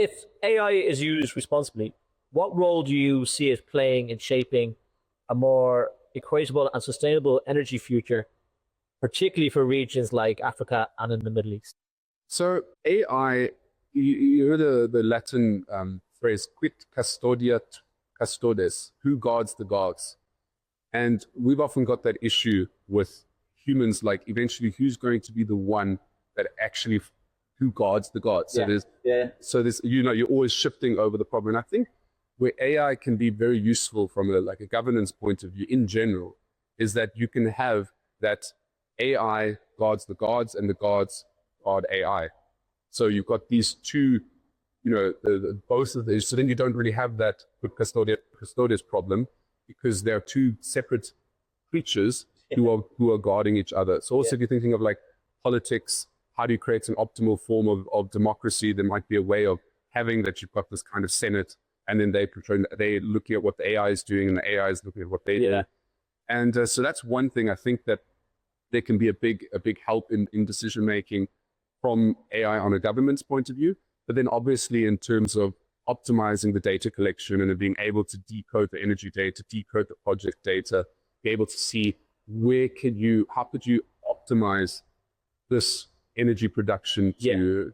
if AI is used responsibly, what role do you see it playing in shaping a more equitable and sustainable energy future, particularly for regions like Africa and in the Middle East? So AI, you heard the Latin phrase, quid custodiat custodes, who guards the gods? And we've often got that issue with humans, like eventually who's going to be the one that actually, who guards the gods? So there's, you're always shifting over the problem. And I think where AI can be very useful from a governance point of view in general is that you can have that AI guards the gods and the gods guard AI. So you've got these two, both of these. So then you don't really have that custodes problem because they're two separate creatures who are guarding each other. So also if you're thinking of like politics, how do you create an optimal form of democracy? There might be a way of having that you've got this kind of Senate, and then they're looking at what the AI is doing, and the AI is looking at what they do. And so that's one thing I think that there can be a big help in decision making from AI on a government's point of view. But then obviously in terms of optimizing the data collection and being able to decode the energy data, decode the project data, be able to see how could you optimize this energy production to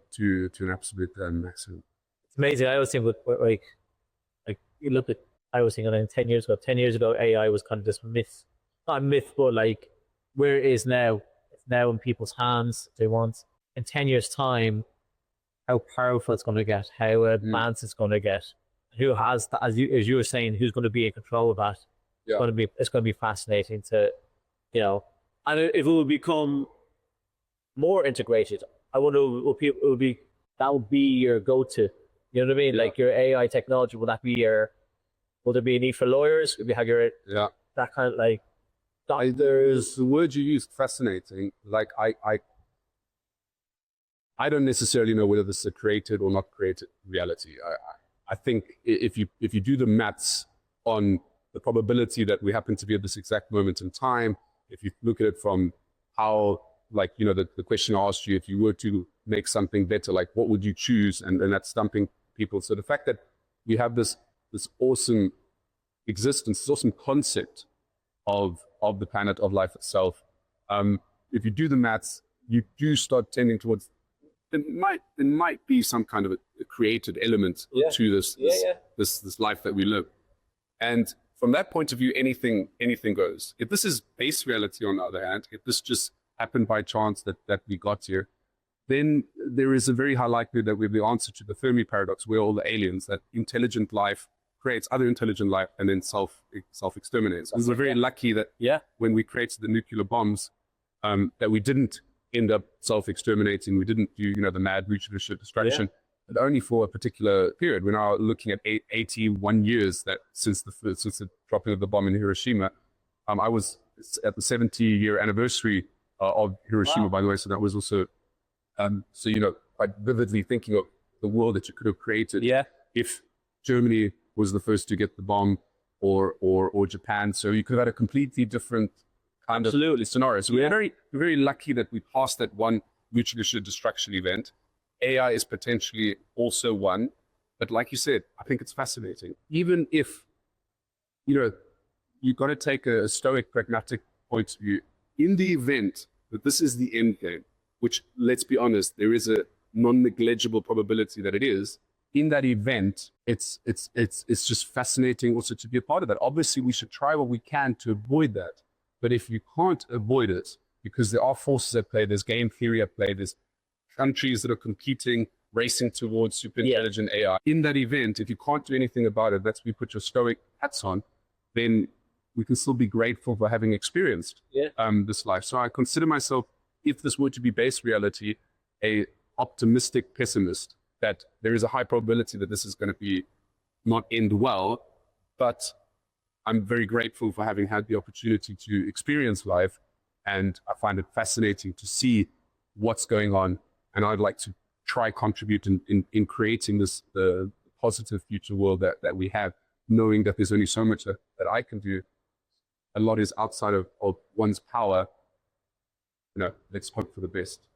an absolute maximum. It's amazing. I always think you look at, I was thinking 10 years ago, AI was kind of this myth, not a myth, but like where it is now, it's now in people's hands. They want in 10 years time, how powerful it's going to get, how advanced it's going to get, who has, as you were saying, who's going to be in control of that. It's going to be fascinating to, and if it will become more integrated, I wonder that will be your go-to. You know what I mean? Like your AI technology, will there be a need for lawyers? Will you have that kind of like doctors? The word you used, fascinating. Like I don't necessarily know whether this is a created or not created reality. I think if you do the maths on the probability that we happen to be at this exact moment in time, if you look at it from how, the question I asked you, if you were to make something better, like what would you choose? And that's stumping people. So the fact that we have this awesome existence, this awesome concept of the planet, of life itself, if you do the maths, you do start tending towards there might be some kind of a created element to this life that we live. And from that point of view, anything goes. If this is base reality, on the other hand, if this just happened by chance that we got here, then there is a very high likelihood that we have the answer to the Fermi paradox, where all the aliens, that intelligent life creates other intelligent life and then self-exterminates. And we're very lucky that when we created the nuclear bombs, that we didn't end up self-exterminating. We didn't do, the mad mutual destruction, but only for a particular period. We're now looking at 81 years that since the dropping of the bomb in Hiroshima. I was at the 70-year anniversary of Hiroshima, by the way. So that was also, quite vividly thinking of the world that you could have created if Germany was the first to get the bomb, or Japan. So you could have had a completely different kind of scenario. So we're very lucky that we passed that one mutually assured destruction event. AI is potentially also one, but like you said, I think it's fascinating. Even if, you've got to take a stoic, pragmatic point of view. In the event that this is the end game, which, let's be honest, there is a non-negligible probability that it is, in that event, it's just fascinating also to be a part of that. Obviously, we should try what we can to avoid that. But if you can't avoid it, because there are forces at play, there's game theory at play, there's countries that are competing, racing towards super intelligent AI. In that event, if you can't do anything about it, that's where you put your stoic hats on, then we can still be grateful for having experienced this life. So I consider myself, if this were to be base reality, a optimistic pessimist, that there is a high probability that this is going to be not end well, but I'm very grateful for having had the opportunity to experience life, and I find it fascinating to see what's going on, and I'd like to try contribute in creating the positive future world that we have, knowing that there's only so much that I can do. A lot is outside of one's power. Let's hope for the best.